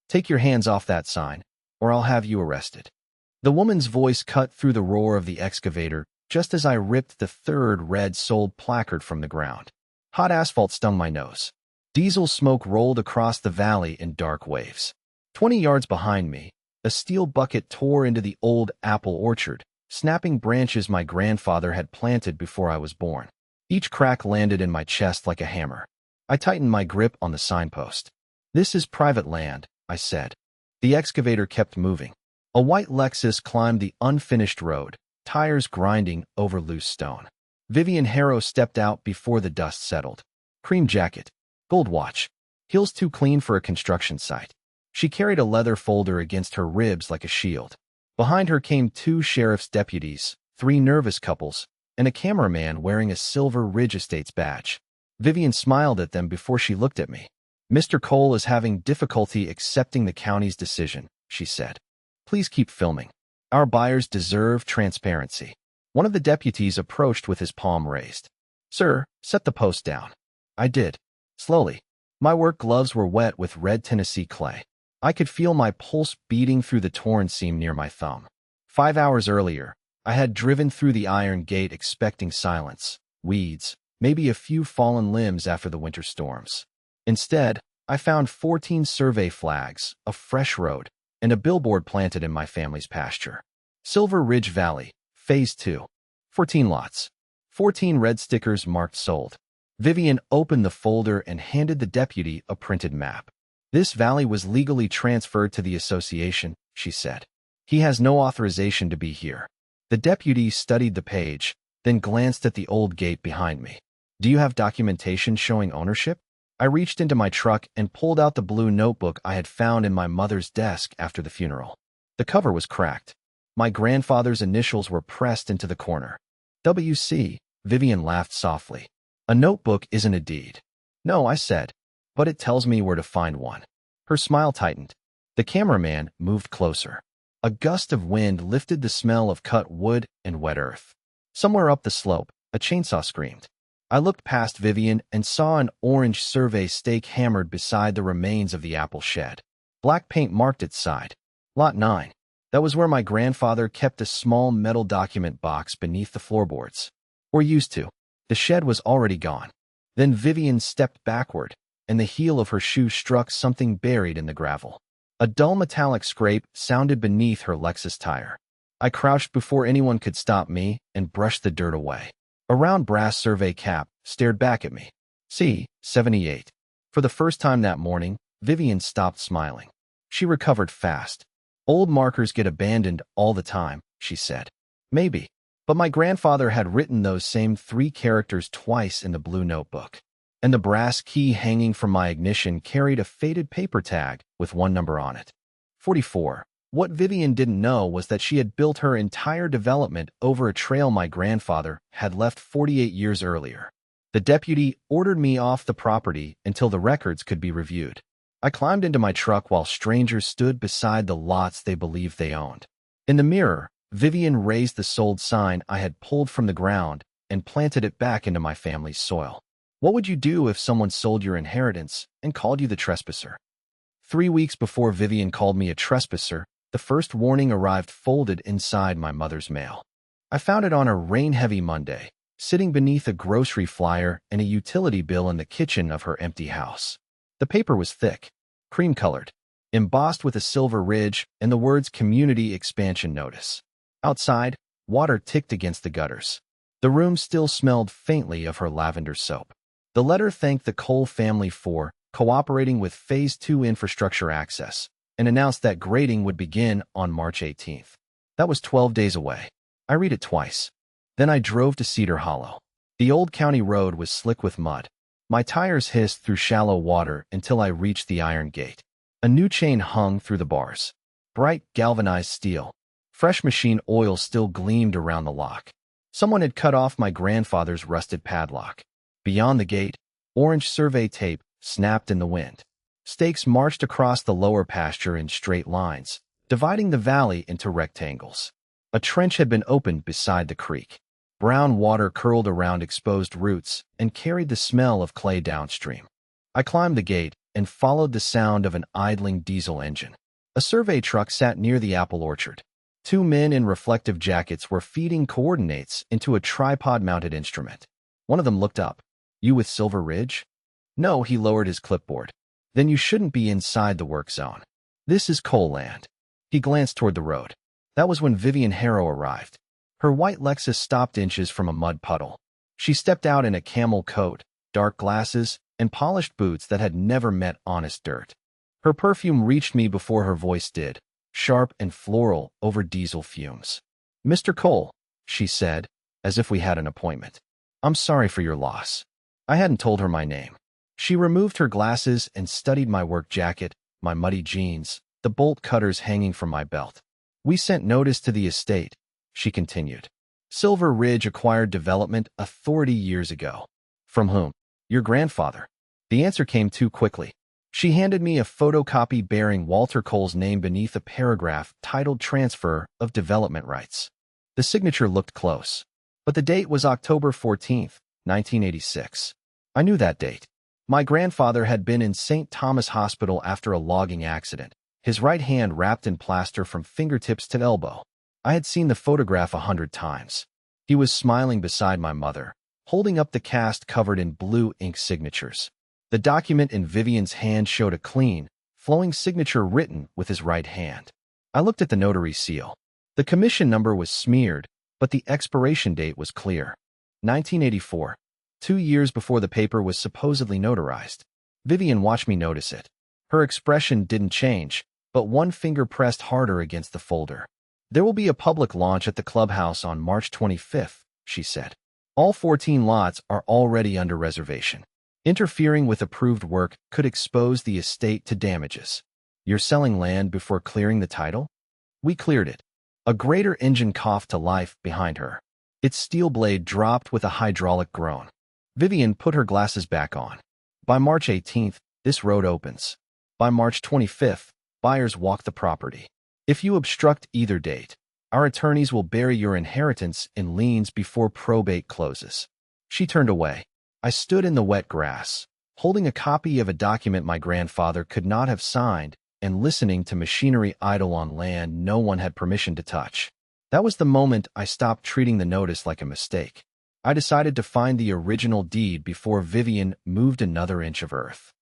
Take your hands off that sign, or I'll have you arrested. The woman's voice cut through the roar of the excavator just as I ripped the third red sold placard from the ground. Hot asphalt stung my nose. Diesel smoke rolled across the valley in dark waves. 20 yards behind me, a steel bucket tore into the old apple orchard, snapping branches my grandfather had planted before I was born. Each crack landed in my chest like a hammer. I tightened my grip on the signpost. "This is private land," I said. The excavator kept moving. A white Lexus climbed the unfinished road, tires grinding over loose stone. Vivian Harrow stepped out before the dust settled. Cream jacket, gold watch, heels too clean for a construction site. She carried a leather folder against her ribs like a shield. Behind her came 2 sheriff's deputies, 3 nervous couples, and a cameraman wearing a Silver Ridge Estates badge. Vivian smiled at them before she looked at me. "Mr. Cole is having difficulty accepting the county's decision," she said. "Please keep filming. Our buyers deserve transparency." One of the deputies approached with his palm raised. "Sir, set the post down." I did. Slowly. My work gloves were wet with red Tennessee clay. I could feel my pulse beating through the torn seam near my thumb. 5 hours earlier, I had driven through the iron gate expecting silence, weeds, maybe a few fallen limbs after the winter storms. Instead, I found 14 survey flags, a fresh road, and a billboard planted in my family's pasture. Silver Ridge Valley, Phase 2. 14 lots. 14 red stickers marked sold. Vivian opened the folder and handed the deputy a printed map. "This valley was legally transferred to the association," she said. "He has no authorization to be here." The deputy studied the page, then glanced at the old gate behind me. "Do you have documentation showing ownership?" I reached into my truck and pulled out the blue notebook I had found in my mother's desk after the funeral. The cover was cracked. My grandfather's initials were pressed into the corner. "W.C." Vivian laughed softly. "A notebook isn't a deed." "No," I said, "but it tells me where to find one." Her smile tightened. The cameraman moved closer. A gust of wind lifted the smell of cut wood and wet earth. Somewhere up the slope, a chainsaw screamed. I looked past Vivian and saw an orange survey stake hammered beside the remains of the apple shed. Black paint marked its side. Lot 9. That was where my grandfather kept a small metal document box beneath the floorboards. Or used to. The shed was already gone. Then Vivian stepped backward, and the heel of her shoe struck something buried in the gravel. A dull metallic scrape sounded beneath her Lexus tire. I crouched before anyone could stop me and brushed the dirt away. A round brass survey cap stared back at me. C78. For the first time that morning, Vivian stopped smiling. She recovered fast. "Old markers get abandoned all the time," she said. "Maybe. But my grandfather had written those same 3 characters twice in the blue notebook. And the brass key hanging from my ignition carried a faded paper tag with one number on it. 44. What Vivian didn't know was that she had built her entire development over a trail my grandfather had left 48 years earlier. The deputy ordered me off the property until the records could be reviewed. I climbed into my truck while strangers stood beside the lots they believed they owned. In the mirror, Vivian raised the sold sign I had pulled from the ground and planted it back into my family's soil. "What would you do if someone sold your inheritance and called you the trespasser?" 3 weeks before Vivian called me a trespasser, the first warning arrived folded inside my mother's mail. I found it on a rain-heavy Monday, sitting beneath a grocery flyer and a utility bill in the kitchen of her empty house. The paper was thick, cream-colored, embossed with a silver ridge and the words Community Expansion Notice. Outside, water ticked against the gutters. The room still smelled faintly of her lavender soap. The letter thanked the Cole family for cooperating with Phase 2 infrastructure access and announced that grading would begin on March 18th. That was 12 days away. I read it twice. Then I drove to Cedar Hollow. The old county road was slick with mud. My tires hissed through shallow water until I reached the iron gate. A new chain hung through the bars. Bright galvanized steel. Fresh machine oil still gleamed around the lock. Someone had cut off my grandfather's rusted padlock. Beyond the gate, orange survey tape snapped in the wind. Stakes marched across the lower pasture in straight lines, dividing the valley into rectangles. A trench had been opened beside the creek. Brown water curled around exposed roots and carried the smell of clay downstream. I climbed the gate and followed the sound of an idling diesel engine. A survey truck sat near the apple orchard. Two men in reflective jackets were feeding coordinates into a tripod-mounted instrument. One of them looked up. "You with Silver Ridge?" "No," he lowered his clipboard. "Then you shouldn't be inside the work zone. This is coal land." He glanced toward the road. That was when Vivian Harrow arrived. Her white Lexus stopped inches from a mud puddle. She stepped out in a camel coat, dark glasses, and polished boots that had never met honest dirt. Her perfume reached me before her voice did, sharp and floral over diesel fumes. "Mr. Cole," she said, as if we had an appointment. "I'm sorry for your loss." I hadn't told her my name. She removed her glasses and studied my work jacket, my muddy jeans, the bolt cutters hanging from my belt. "We sent notice to the estate," she continued. "Silver Ridge acquired development authority years ago." "From whom?" "Your grandfather." The answer came too quickly. She handed me a photocopy bearing Walter Cole's name beneath a paragraph titled Transfer of Development Rights. The signature looked close, but the date was October 14th, 1986. I knew that date. My grandfather had been in St. Thomas Hospital after a logging accident, his right hand wrapped in plaster from fingertips to elbow. I had seen the photograph 100 times. He was smiling beside my mother, holding up the cast covered in blue ink signatures. The document in Vivian's hand showed a clean, flowing signature written with his right hand. I looked at the notary seal. The commission number was smeared, but the expiration date was clear. 1984, 2 years before the paper was supposedly notarized. Vivian watched me notice it. Her expression didn't change, but one finger pressed harder against the folder. "There will be a public launch at the clubhouse on March 25th, she said. "All 14 lots are already under reservation. Interfering with approved work could expose the estate to damages." "You're selling land before clearing the title?" "We cleared it." A greater engine coughed to life behind her. Its steel blade dropped with a hydraulic groan. Vivian put her glasses back on. "By March 18th, this road opens. By March 25th, buyers walk the property. If you obstruct either date, our attorneys will bury your inheritance in liens before probate closes." She turned away. I stood in the wet grass, holding a copy of a document my grandfather could not have signed and listening to machinery idle on land no one had permission to touch. That was the moment I stopped treating the notice like a mistake. I decided to find the original deed before Vivian moved another inch of earth.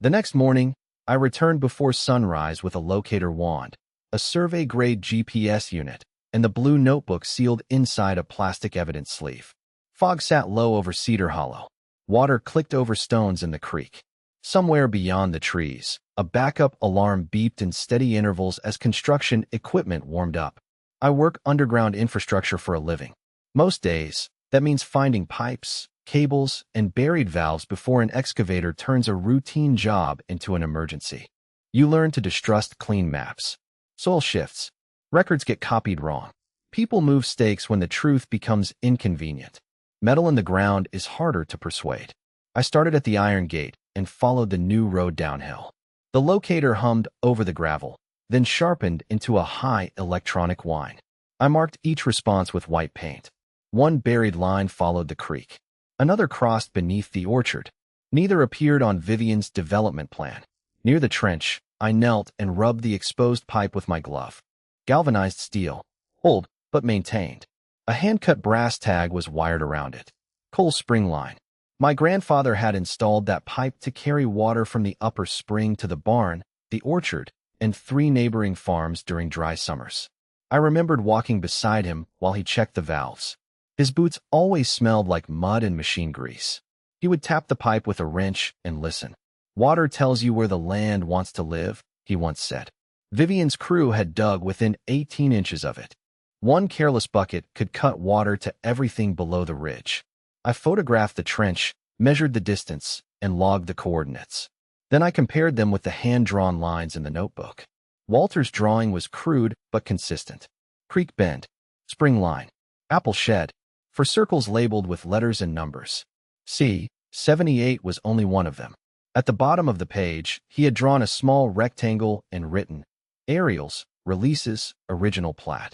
The next morning, I returned before sunrise with a locator wand, a survey-grade GPS unit, and the blue notebook sealed inside a plastic evidence sleeve. Fog sat low over Cedar Hollow. Water clicked over stones in the creek. Somewhere beyond the trees, a backup alarm beeped in steady intervals as construction equipment warmed up. I work underground infrastructure for a living. Most days, that means finding pipes, cables, and buried valves before an excavator turns a routine job into an emergency. You learn to distrust clean maps. Soil shifts. Records get copied wrong. People move stakes when the truth becomes inconvenient. Metal in the ground is harder to persuade. I started at the iron gate and followed the new road downhill. The locator hummed over the gravel, then sharpened into a high electronic whine. I marked each response with white paint. One buried line followed the creek. Another crossed beneath the orchard. Neither appeared on Vivian's development plan. Near the trench, I knelt and rubbed the exposed pipe with my glove. Galvanized steel, old but maintained. A hand-cut brass tag was wired around it. Coal spring line. My grandfather had installed that pipe to carry water from the upper spring to the barn, the orchard, and 3 neighboring farms during dry summers. I remembered walking beside him while he checked the valves. His boots always smelled like mud and machine grease. He would tap the pipe with a wrench and listen. "Water tells you where the land wants to live," he once said. Vivian's crew had dug within 18 inches of it. One careless bucket could cut water to everything below the ridge. I photographed the trench, measured the distance, and logged the coordinates. Then I compared them with the hand-drawn lines in the notebook. Walter's drawing was crude but consistent. Creek bend, spring line, apple shed, for circles labeled with letters and numbers. C78 was only one of them. At the bottom of the page, he had drawn a small rectangle and written, "Aerials, Releases, Original Plat."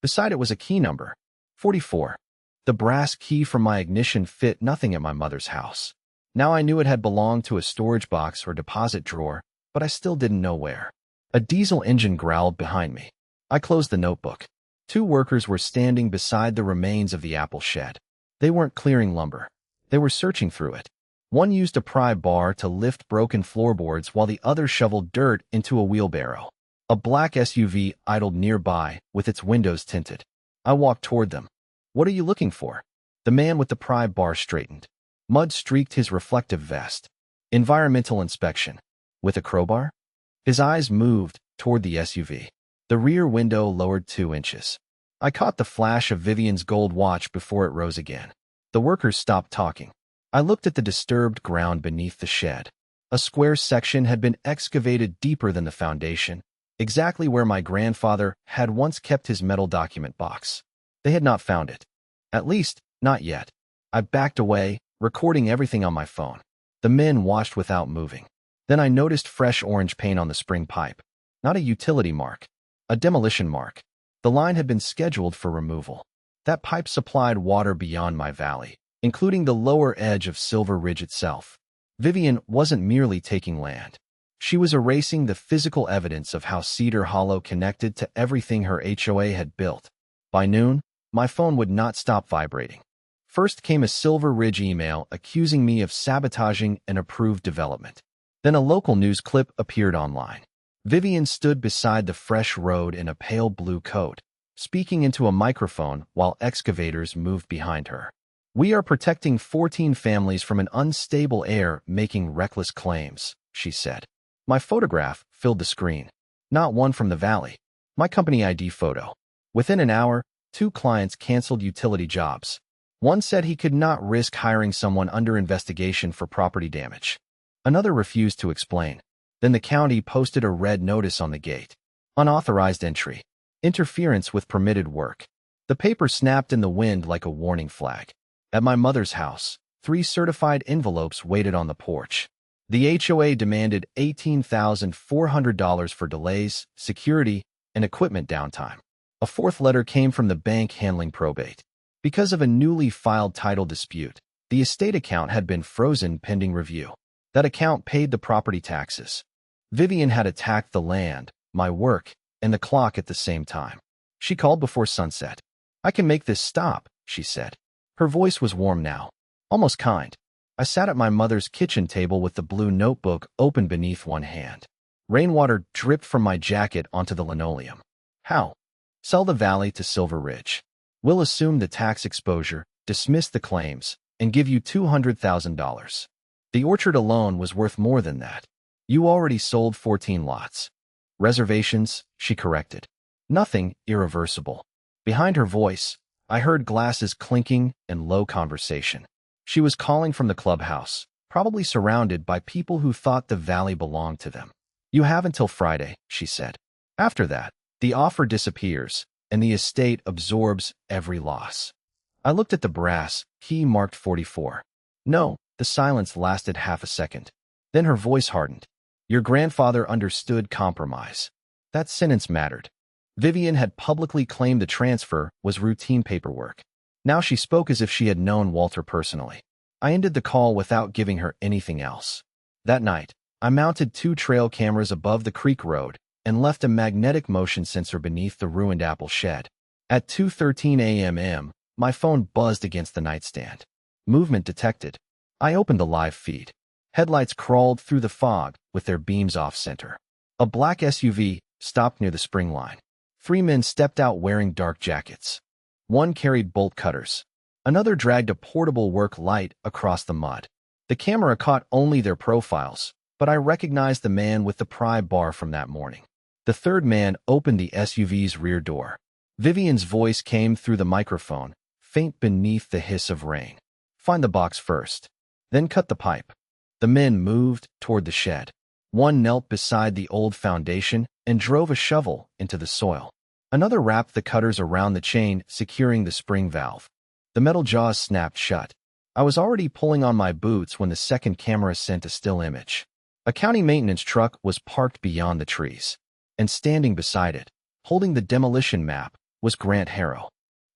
Beside it was a key number, 44. The brass key from my ignition fit nothing at my mother's house. Now I knew it had belonged to a storage box or deposit drawer, but I still didn't know where. A diesel engine growled behind me. I closed the notebook. 2 workers were standing beside the remains of the apple shed. They weren't clearing lumber. They were searching through it. One used a pry bar to lift broken floorboards while the other shoveled dirt into a wheelbarrow. A black SUV idled nearby with its windows tinted. I walked toward them. "What are you looking for?" The man with the pry bar straightened. Mud streaked his reflective vest. "Environmental inspection." "With a crowbar?" His eyes moved toward the SUV. The rear window lowered 2 inches. I caught the flash of Vivian's gold watch before it rose again. The workers stopped talking. I looked at the disturbed ground beneath the shed. A square section had been excavated deeper than the foundation, exactly where my grandfather had once kept his metal document box. They had not found it. At least, not yet. I backed away, recording everything on my phone. The men watched without moving. Then I noticed fresh orange paint on the spring pipe. Not a utility mark. A demolition mark. The line had been scheduled for removal. That pipe supplied water beyond my valley, including the lower edge of Silver Ridge itself. Vivian wasn't merely taking land. She was erasing the physical evidence of how Cedar Hollow connected to everything her HOA had built. By noon, my phone would not stop vibrating. First came a Silver Ridge email accusing me of sabotaging an approved development. Then a local news clip appeared online. Vivian stood beside the fresh road in a pale blue coat, speaking into a microphone while excavators moved behind her. "We are protecting 14 families from an unstable heir making reckless claims," she said. My photograph filled the screen. Not one from the valley. My company ID photo. Within an hour, 2 clients canceled utility jobs. One said he could not risk hiring someone under investigation for property damage. Another refused to explain. Then the county posted a red notice on the gate. "Unauthorized entry. Interference with permitted work." The paper snapped in the wind like a warning flag. At my mother's house, 3 certified envelopes waited on the porch. The HOA demanded $18,400 for delays, security, and equipment downtime. A 4th letter came from the bank handling probate. Because of a newly filed title dispute, the estate account had been frozen pending review. That account paid the property taxes. Vivian had attacked the land, my work, and the clock at the same time. She called before sunset. "I can make this stop," she said. Her voice was warm now, almost kind. I sat at my mother's kitchen table with the blue notebook open beneath one hand. Rainwater dripped from my jacket onto the linoleum. "How?" "Sell the valley to Silver Ridge. We'll assume the tax exposure, dismiss the claims, and give you $200,000. The orchard alone was worth more than that. You already sold 14 lots. Reservations," she corrected. "Nothing irreversible." Behind her voice, I heard glasses clinking and low conversation. She was calling from the clubhouse, probably surrounded by people who thought the valley belonged to them. "You have until Friday," she said. "After that, the offer disappears, and the estate absorbs every loss." I looked at the brass key marked 44. "No." The silence lasted half a second. Then her voice hardened. "Your grandfather understood compromise." That sentence mattered. Vivian had publicly claimed the transfer was routine paperwork. Now she spoke as if she had known Walter personally. I ended the call without giving her anything else. That night, I mounted 2 trail cameras above the creek road and left a magnetic motion sensor beneath the ruined apple shed. At 2:13 a.m., my phone buzzed against the nightstand. Movement detected. I opened the live feed. Headlights crawled through the fog with their beams off-center. A black SUV stopped near the spring line. 3 men stepped out wearing dark jackets. One carried bolt cutters. Another dragged a portable work light across the mud. The camera caught only their profiles, but I recognized the man with the pry bar from that morning. The 3rd man opened the SUV's rear door. Vivian's voice came through the microphone, faint beneath the hiss of rain. "Find the box first. Then cut the pipe." The men moved toward the shed. One knelt beside the old foundation and drove a shovel into the soil. Another wrapped the cutters around the chain, securing the spring valve. The metal jaws snapped shut. I was already pulling on my boots when the 2nd camera sent a still image. A county maintenance truck was parked beyond the trees, and standing beside it, holding the demolition map, was Grant Harrow.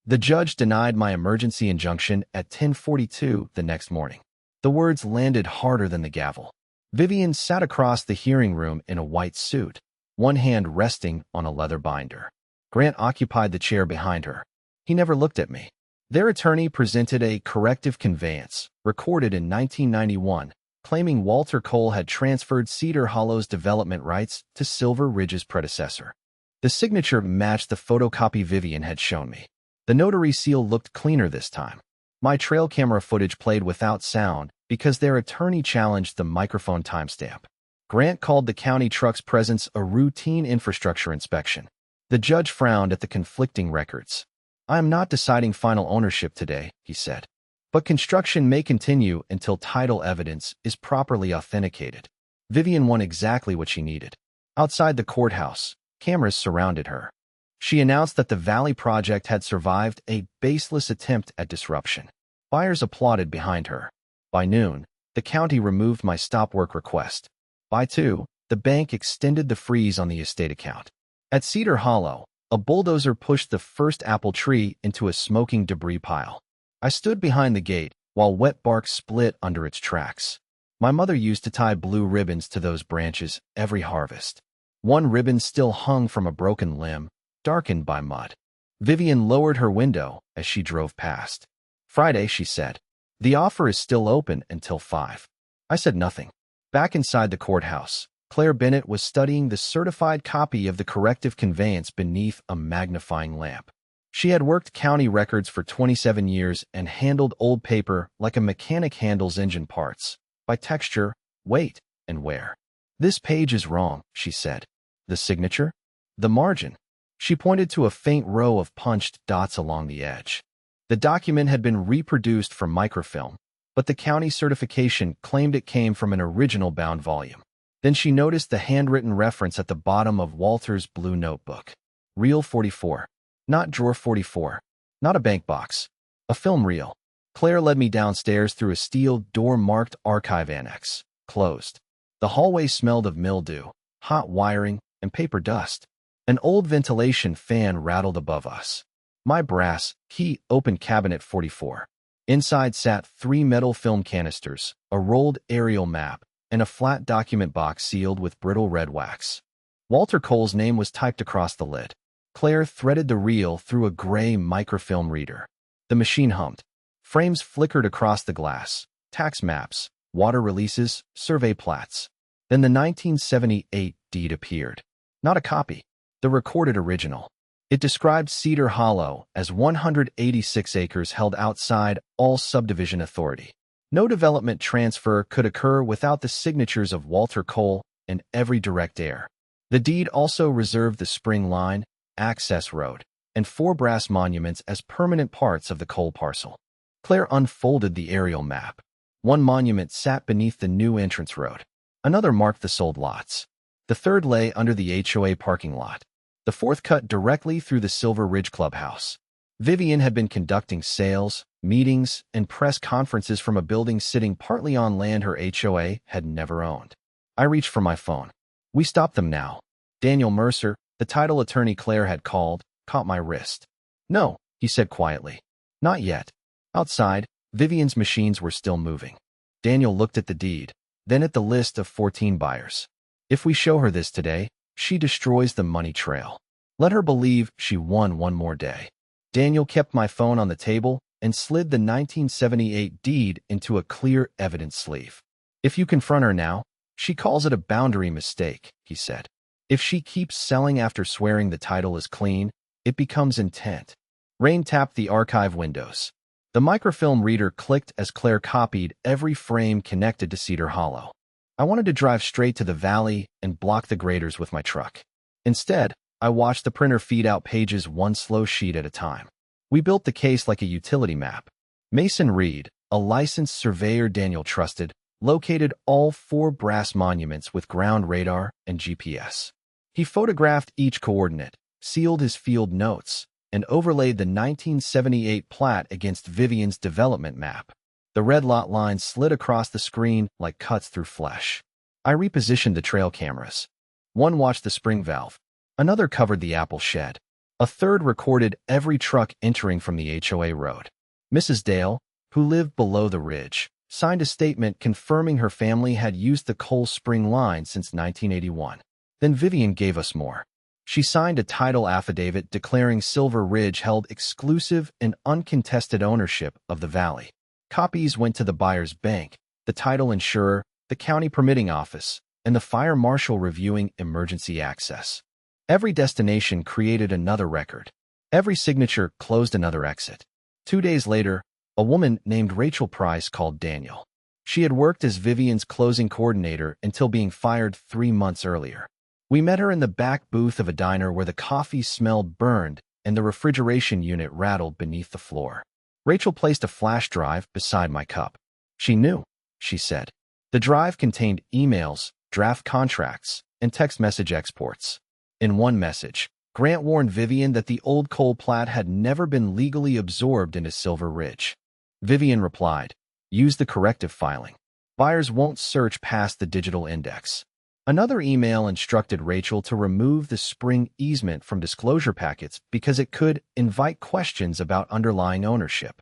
The judge denied my emergency injunction at 10:42 the next morning. The words landed harder than the gavel. Vivian sat across the hearing room in a white suit, one hand resting on a leather binder. Grant occupied the chair behind her. He never looked at me. Their attorney presented a corrective conveyance, recorded in 1991, claiming Walter Cole had transferred Cedar Hollow's development rights to Silver Ridge's predecessor. The signature matched the photocopy Vivian had shown me. The notary seal looked cleaner this time. My trail camera footage played without sound because their attorney challenged the microphone timestamp. Grant called the county truck's presence a routine infrastructure inspection. The judge frowned at the conflicting records. "I am not deciding final ownership today," he said. "But construction may continue until title evidence is properly authenticated." Vivian won exactly what she needed. Outside the courthouse, cameras surrounded her. She announced that the Valley project had survived a baseless attempt at disruption. Buyers applauded behind her. By noon, the county removed my stop work request. By 2, the bank extended the freeze on the estate account. At Cedar Hollow, a bulldozer pushed the first apple tree into a smoking debris pile. I stood behind the gate while wet bark split under its tracks. My mother used to tie blue ribbons to those branches every harvest. One ribbon still hung from a broken limb, darkened by mud. Vivian lowered her window as she drove past. "Friday," she said. "The offer is still open until 5. I said nothing. Back inside the courthouse, Claire Bennett was studying the certified copy of the corrective conveyance beneath a magnifying lamp. She had worked county records for 27 years and handled old paper like a mechanic handles engine parts, by texture, weight, and wear. "This page is wrong," she said. "The signature? The margin?" She pointed to a faint row of punched dots along the edge. The document had been reproduced from microfilm, but the county certification claimed it came from an original bound volume. Then she noticed the handwritten reference at the bottom of Walter's blue notebook. Reel 44. Not drawer 44. Not a bank box. A film reel. Claire led me downstairs through a steel door marked Archive Annex. Closed. The hallway smelled of mildew, hot wiring, and paper dust. An old ventilation fan rattled above us. My brass key opened cabinet 44. Inside sat 3 metal film canisters, a rolled aerial map, and a flat document box sealed with brittle red wax. Walter Cole's name was typed across the lid. Claire threaded the reel through a gray microfilm reader. The machine hummed. Frames flickered across the glass. Tax maps, water releases, survey plats. Then the 1978 deed appeared. Not a copy. The recorded original. It described Cedar Hollow as 186 acres held outside all subdivision authority. No development transfer could occur without the signatures of Walter Cole and every direct heir. The deed also reserved the spring line, access road, and 4 brass monuments as permanent parts of the Cole parcel. Claire unfolded the aerial map. One monument sat beneath the new entrance road. Another marked the sold lots. The third lay under the HOA parking lot. The fourth cut directly through the Silver Ridge clubhouse. Vivian had been conducting sales, meetings, and press conferences from a building sitting partly on land her HOA had never owned. I reached for my phone. "We stop them now." Daniel Mercer, the title attorney Claire had called, caught my wrist. "No," he said quietly. "Not yet." Outside, Vivian's machines were still moving. Daniel looked at the deed, then at the list of 14 buyers. "If we show her this today, she destroys the money trail. Let her believe she won one more day." Daniel kept my phone on the table and slid the 1978 deed into a clear evidence sleeve. "If you confront her now, she calls it a boundary mistake," he said. "If she keeps selling after swearing the title is clean, it becomes intent." Rain tapped the archive windows. The microfilm reader clicked as Claire copied every frame connected to Cedar Hollow. I wanted to drive straight to the valley and block the graders with my truck. Instead, I watched the printer feed out pages one slow sheet at a time. We built the case like a utility map. Mason Reed, a licensed surveyor Daniel trusted, located all 4 brass monuments with ground radar and GPS. He photographed each coordinate, sealed his field notes, and overlaid the 1978 plat against Vivian's development map. The red lot lines slid across the screen like cuts through flesh. I repositioned the trail cameras. One watched the spring valve. Another covered the apple shed. A third recorded every truck entering from the HOA road. Mrs. Dale, who lived below the ridge, signed a statement confirming her family had used the Coal Spring line since 1981. Then Vivian gave us more. She signed a title affidavit declaring Silver Ridge held exclusive and uncontested ownership of the valley. Copies went to the buyer's bank, the title insurer, the county permitting office, and the fire marshal reviewing emergency access. Every destination created another record. Every signature closed another exit. 2 days later, a woman named Rachel Price called Daniel. She had worked as Vivian's closing coordinator until being fired 3 months earlier. We met her in the back booth of a diner where the coffee smelled burned and the refrigeration unit rattled beneath the floor. Rachel placed a flash drive beside my cup. She knew, she said. The drive contained emails, draft contracts, and text message exports. In one message, Grant warned Vivian that the old coal plat had never been legally absorbed into Silver Ridge. Vivian replied, "Use the corrective filing. Buyers won't search past the digital index." Another email instructed Rachel to remove the spring easement from disclosure packets because it could invite questions about underlying ownership.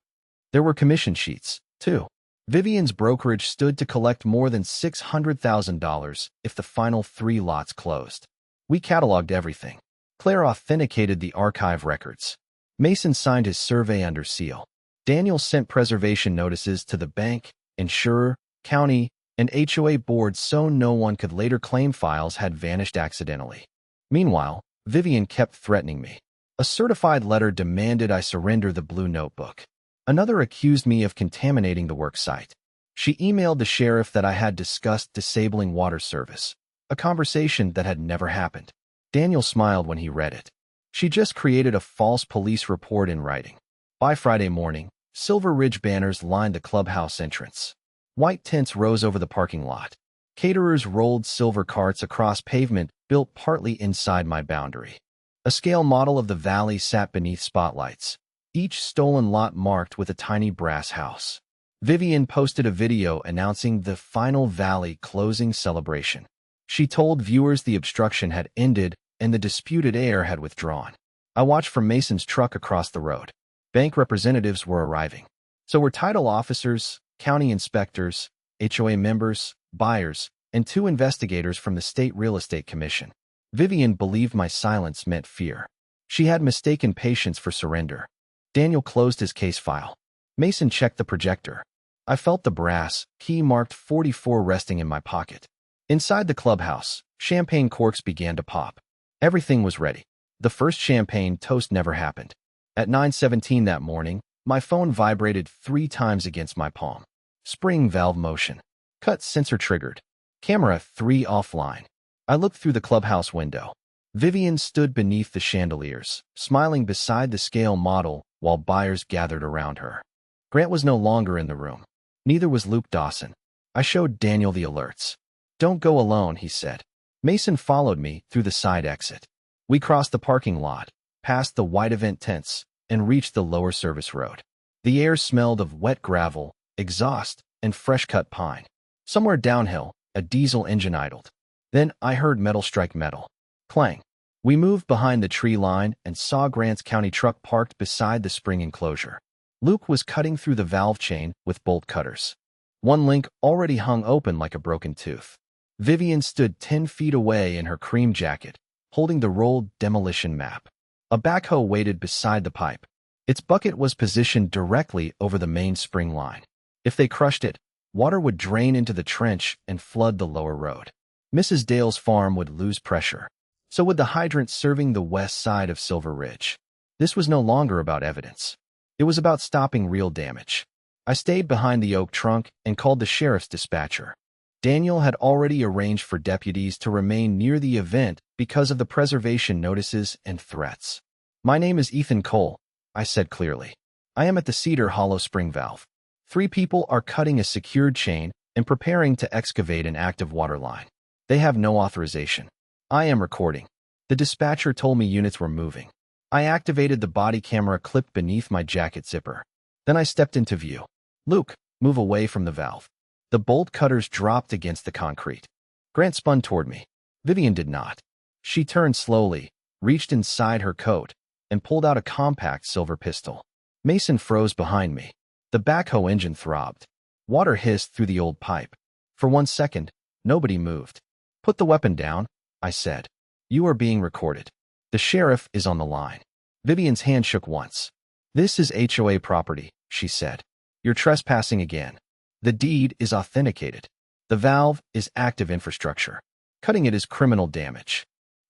There were commission sheets, too. Vivian's brokerage stood to collect more than $600,000 if the final 3 lots closed. We cataloged everything. Claire authenticated the archive records. Mason signed his survey under seal. Daniel sent preservation notices to the bank, insurer, county, and HOA boards so no one could later claim files had vanished accidentally. Meanwhile, Vivian kept threatening me. A certified letter demanded I surrender the blue notebook. Another accused me of contaminating the work site. She emailed the sheriff that I had discussed disabling water service, a conversation that had never happened. Daniel smiled when he read it. She just created a false police report in writing. By Friday morning, Silver Ridge banners lined the clubhouse entrance. White tents rose over the parking lot. Caterers rolled silver carts across pavement built partly inside my boundary. A scale model of the valley sat beneath spotlights, each stolen lot marked with a tiny brass house. Vivian posted a video announcing the final valley closing celebration. She told viewers the obstruction had ended and the disputed heir had withdrawn. I watched from Mason's truck across the road. Bank representatives were arriving. So were title officers, county inspectors, HOA members, buyers, and 2 investigators from the State Real Estate Commission. Vivian believed my silence meant fear. She had mistaken patience for surrender. Daniel closed his case file. Mason checked the projector. I felt the brass, key marked 44 resting in my pocket. Inside the clubhouse, champagne corks began to pop. Everything was ready. The first champagne toast never happened. At 9:17 that morning, my phone vibrated 3 times against my palm. Spring valve motion. Cut sensor triggered. Camera 3 offline. I looked through the clubhouse window. Vivian stood beneath the chandeliers, smiling beside the scale model while buyers gathered around her. Grant was no longer in the room. Neither was Luke Dawson. I showed Daniel the alerts. "Don't go alone," he said. Mason followed me through the side exit. We crossed the parking lot, past the white event tents, and reached the lower service road. The air smelled of wet gravel, exhaust, and fresh-cut pine. Somewhere downhill, a diesel engine idled. Then I heard metal strike metal. Clang. We moved behind the tree line and saw Grant's county truck parked beside the spring enclosure. Luke was cutting through the valve chain with bolt cutters. One link already hung open like a broken tooth. Vivian stood 10 feet away in her cream jacket, holding the rolled demolition map. A backhoe waited beside the pipe. Its bucket was positioned directly over the main spring line. If they crushed it, water would drain into the trench and flood the lower road. Mrs. Dale's farm would lose pressure. So would the hydrant serving the west side of Silver Ridge. This was no longer about evidence. It was about stopping real damage. I stayed behind the oak trunk and called the sheriff's dispatcher. Daniel had already arranged for deputies to remain near the event because of the preservation notices and threats. "My name is Ethan Cole," I said clearly. "I am at the Cedar Hollow Spring Valve. 3 people are cutting a secured chain and preparing to excavate an active water line. They have no authorization. I am recording." The dispatcher told me units were moving. I activated the body camera clipped beneath my jacket zipper. Then I stepped into view. "Luke, move away from the valve." The bolt cutters dropped against the concrete. Grant spun toward me. Vivian did not. She turned slowly, reached inside her coat, and pulled out a compact silver pistol. Mason froze behind me. The backhoe engine throbbed. Water hissed through the old pipe. For 1 second, nobody moved. Put the weapon down, I said. You are being recorded. The sheriff is on the line. Vivian's hand shook once. This is HOA property, she said. You're trespassing again. The deed is authenticated. The valve is active infrastructure. Cutting it is criminal damage.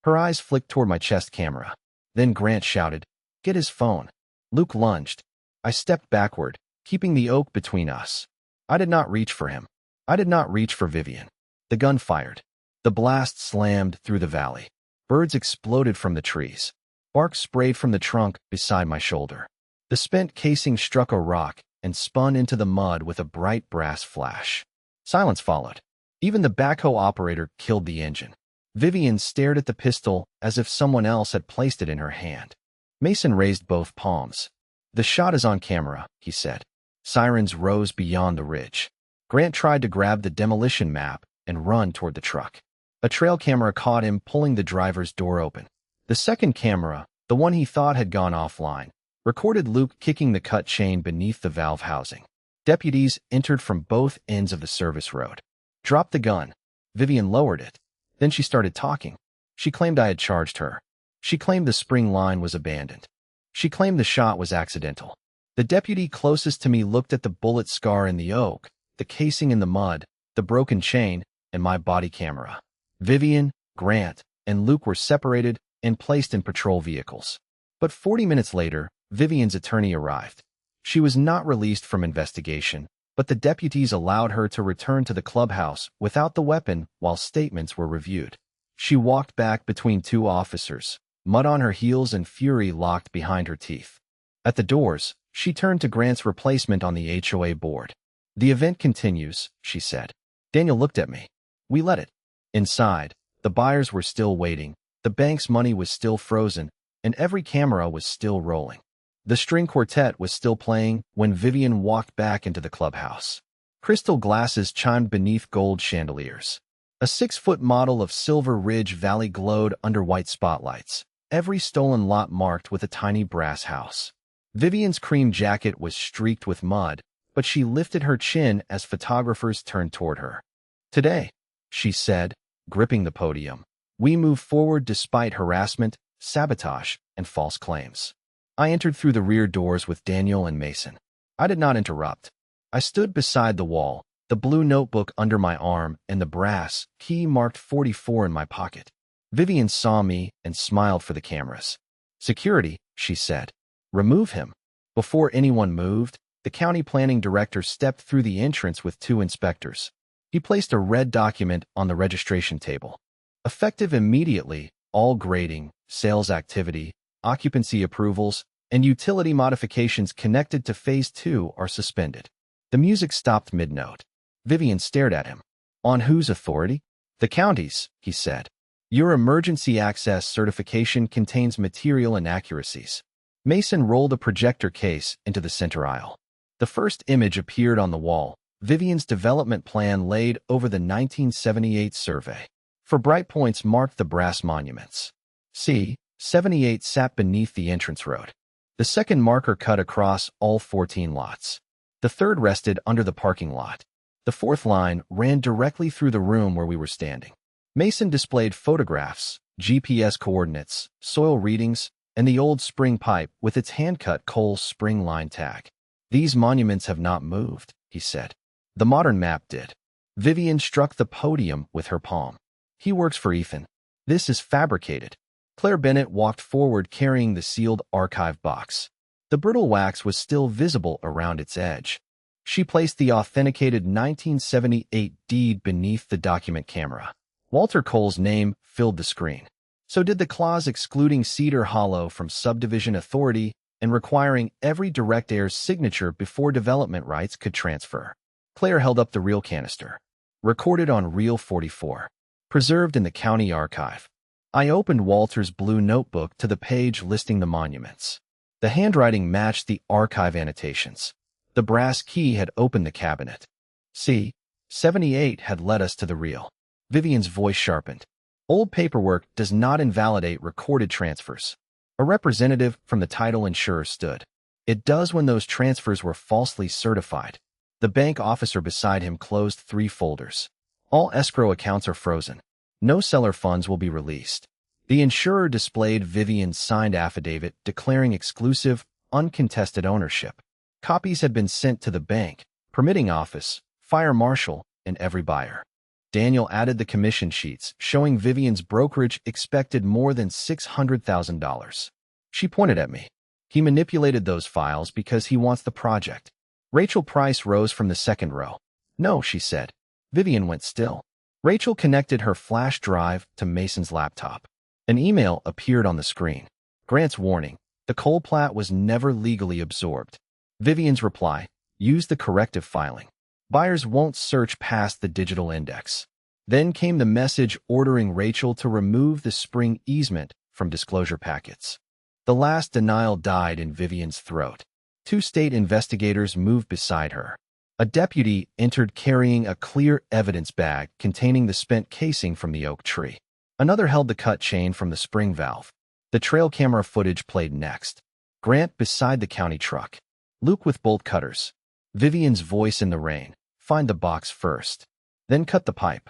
Her eyes flicked toward my chest camera. Then Grant shouted, "Get his phone." Luke lunged. I stepped backward, keeping the oak between us. I did not reach for him. I did not reach for Vivian. The gun fired. The blast slammed through the valley. Birds exploded from the trees. Bark sprayed from the trunk beside my shoulder. The spent casing struck a rock and spun into the mud with a bright brass flash. Silence followed. Even the backhoe operator killed the engine. Vivian stared at the pistol as if someone else had placed it in her hand. Mason raised both palms. The shot is on camera, he said. Sirens rose beyond the ridge. Grant tried to grab the demolition map and run toward the truck. A trail camera caught him pulling the driver's door open. The second camera, the one he thought had gone offline, recorded Luke kicking the cut chain beneath the valve housing. Deputies entered from both ends of the service road. Drop the gun. Vivian lowered it. Then she started talking. She claimed I had charged her. She claimed the spring line was abandoned. She claimed the shot was accidental. The deputy closest to me looked at the bullet scar in the oak, the casing in the mud, the broken chain, and my body camera. Vivian, Grant, and Luke were separated and placed in patrol vehicles. But 40 minutes later, Vivian's attorney arrived. She was not released from investigation, but the deputies allowed her to return to the clubhouse without the weapon while statements were reviewed. She walked back between two officers, mud on her heels and fury locked behind her teeth. At the doors, she turned to Grant's replacement on the HOA board. The event continues, she said. Daniel looked at me. We let it. Inside, the buyers were still waiting, the bank's money was still frozen, and every camera was still rolling. The string quartet was still playing when Vivian walked back into the clubhouse. Crystal glasses chimed beneath gold chandeliers. A 6-foot model of Silver Ridge Valley glowed under white spotlights, every stolen lot marked with a tiny brass house. Vivian's cream jacket was streaked with mud, but she lifted her chin as photographers turned toward her. Today, she said, gripping the podium, we move forward despite harassment, sabotage, and false claims. I entered through the rear doors with Daniel and Mason. I did not interrupt. I stood beside the wall, the blue notebook under my arm and the brass key marked 44 in my pocket. Vivian saw me and smiled for the cameras. Security, she said. Remove him. Before anyone moved, the county planning director stepped through the entrance with 2 inspectors. He placed a red document on the registration table. Effective immediately, all grading, sales activity, occupancy approvals, and utility modifications connected to Phase 2 are suspended. The music stopped mid-note. Vivian stared at him. On whose authority? The county's, he said. Your emergency access certification contains material inaccuracies. Mason rolled a projector case into the center aisle. The first image appeared on the wall, Vivian's development plan laid over the 1978 survey. For bright points marked the brass monuments. C. 78 sat beneath the entrance road. The second marker cut across all 14 lots. The third rested under the parking lot. The fourth line ran directly through the room where we were standing. Mason displayed photographs, GPS coordinates, soil readings, and the old spring pipe with its hand-cut coal spring line tag. These monuments have not moved, he said. The modern map did. Vivian struck the podium with her palm. He works for Ethan. This is fabricated. Claire Bennett walked forward carrying the sealed archive box. The brittle wax was still visible around its edge. She placed the authenticated 1978 deed beneath the document camera. Walter Cole's name filled the screen. So did the clause excluding Cedar Hollow from subdivision authority and requiring every direct heir's signature before development rights could transfer. Claire held up the reel canister. Recorded on Reel 44. Preserved in the county archive. I opened Walter's blue notebook to the page listing the monuments. The handwriting matched the archive annotations. The brass key had opened the cabinet. See, 78 had led us to the reel. Vivian's voice sharpened. Old paperwork does not invalidate recorded transfers. A representative from the title insurer stood. It does when those transfers were falsely certified. The bank officer beside him closed 3 folders. All escrow accounts are frozen. No seller funds will be released. The insurer displayed Vivian's signed affidavit declaring exclusive, uncontested ownership. Copies had been sent to the bank, permitting office, fire marshal, and every buyer. Daniel added the commission sheets, showing Vivian's brokerage expected more than $600,000. She pointed at me. He manipulated those files because he wants the project. Rachel Price rose from the second row. No, she said. Vivian went still. Rachel connected her flash drive to Mason's laptop. An email appeared on the screen. Grant's warning. The coal plat was never legally absorbed. Vivian's reply. Use the corrective filing. Buyers won't search past the digital index. Then came the message ordering Rachel to remove the spring easement from disclosure packets. The last denial died in Vivian's throat. 2 state investigators moved beside her. A deputy entered carrying a clear evidence bag containing the spent casing from the oak tree. Another held the cut chain from the spring valve. The trail camera footage played next. Grant beside the county truck. Luke with bolt cutters. Vivian's voice in the rain. Find the box first. Then cut the pipe.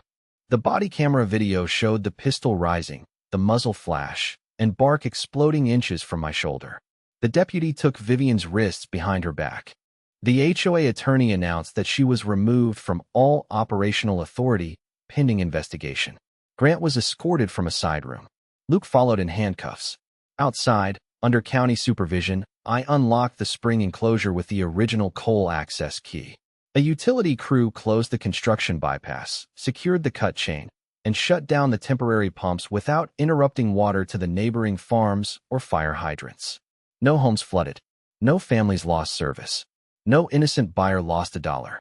The body camera video showed the pistol rising, the muzzle flash, and bark exploding inches from my shoulder. The deputy took Vivian's wrists behind her back. The HOA attorney announced that she was removed from all operational authority pending investigation. Grant was escorted from a side room. Luke followed in handcuffs. Outside, under county supervision, I unlocked the spring enclosure with the original coal access key. A utility crew closed the construction bypass, secured the cut chain, and shut down the temporary pumps without interrupting water to the neighboring farms or fire hydrants. No homes flooded. No families lost service. No innocent buyer lost $1.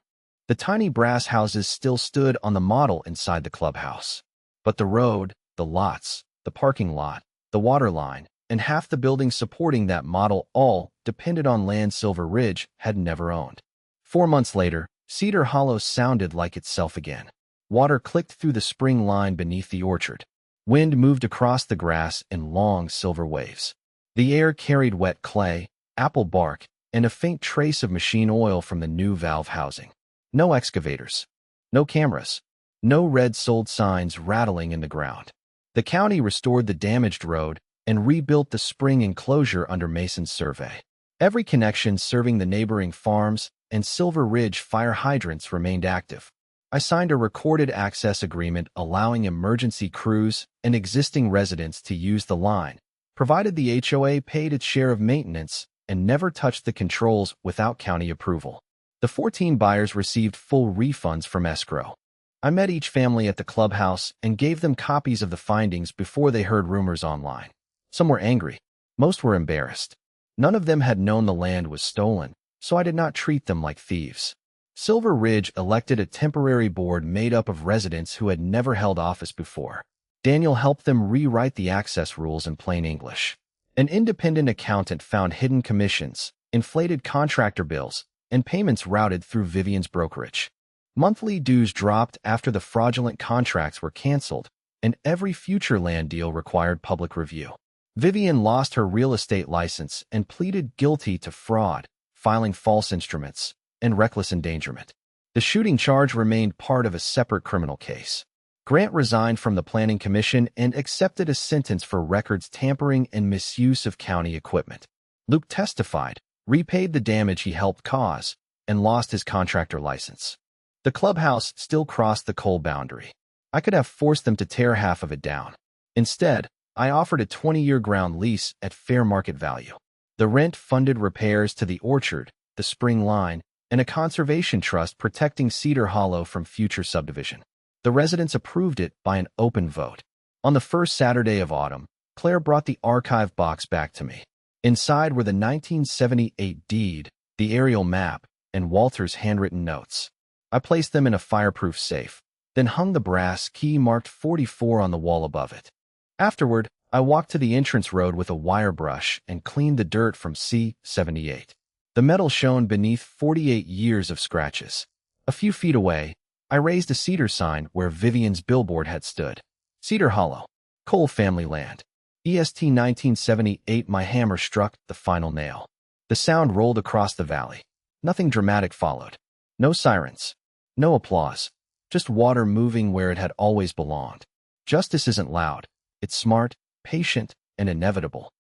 The tiny brass houses still stood on the model inside the clubhouse. But the road, the lots, the parking lot, the water line, and half the buildings supporting that model all depended on land Silver Ridge had never owned. 4 months later, Cedar Hollow sounded like itself again. Water clicked through the spring line beneath the orchard. Wind moved across the grass in long silver waves. The air carried wet clay, apple bark, and a faint trace of machine oil from the new valve housing. No excavators. No cameras. No red sold signs rattling in the ground. The county restored the damaged road and rebuilt the spring enclosure under Mason's survey. Every connection serving the neighboring farms and Silver Ridge fire hydrants remained active. I signed a recorded access agreement allowing emergency crews and existing residents to use the line, provided the HOA paid its share of maintenance and never touched the controls without county approval. The 14 buyers received full refunds from escrow. I met each family at the clubhouse and gave them copies of the findings before they heard rumors online. Some were angry. Most were embarrassed. None of them had known the land was stolen, so I did not treat them like thieves. Silver Ridge elected a temporary board made up of residents who had never held office before. Daniel helped them rewrite the access rules in plain English. An independent accountant found hidden commissions, inflated contractor bills, and payments routed through Vivian's brokerage. Monthly dues dropped after the fraudulent contracts were canceled, and every future land deal required public review. Vivian lost her real estate license and pleaded guilty to fraud, filing false instruments, and reckless endangerment. The shooting charge remained part of a separate criminal case. Grant resigned from the Planning Commission and accepted a sentence for records tampering and misuse of county equipment. Luke testified, repaid the damage he helped cause, and lost his contractor license. The clubhouse still crossed the coal boundary. I could have forced them to tear half of it down. Instead, I offered a 20-year ground lease at fair market value. The rent funded repairs to the orchard, the spring line, and a conservation trust protecting Cedar Hollow from future subdivision. The residents approved it by an open vote. On the first Saturday of autumn, Claire brought the archive box back to me. Inside were the 1978 deed, the aerial map, and Walter's handwritten notes. I placed them in a fireproof safe, then hung the brass key marked 44 on the wall above it. Afterward, I walked to the entrance road with a wire brush and cleaned the dirt from C-78. The metal shone beneath 48 years of scratches. A few feet away, I raised a cedar sign where Vivian's billboard had stood. Cedar Hollow, Coal Family Land. EST 1978. My hammer struck the final nail. The sound rolled across the valley. Nothing dramatic followed. No sirens. No applause. Just water moving where it had always belonged. Justice isn't loud. It's smart, patient, and inevitable.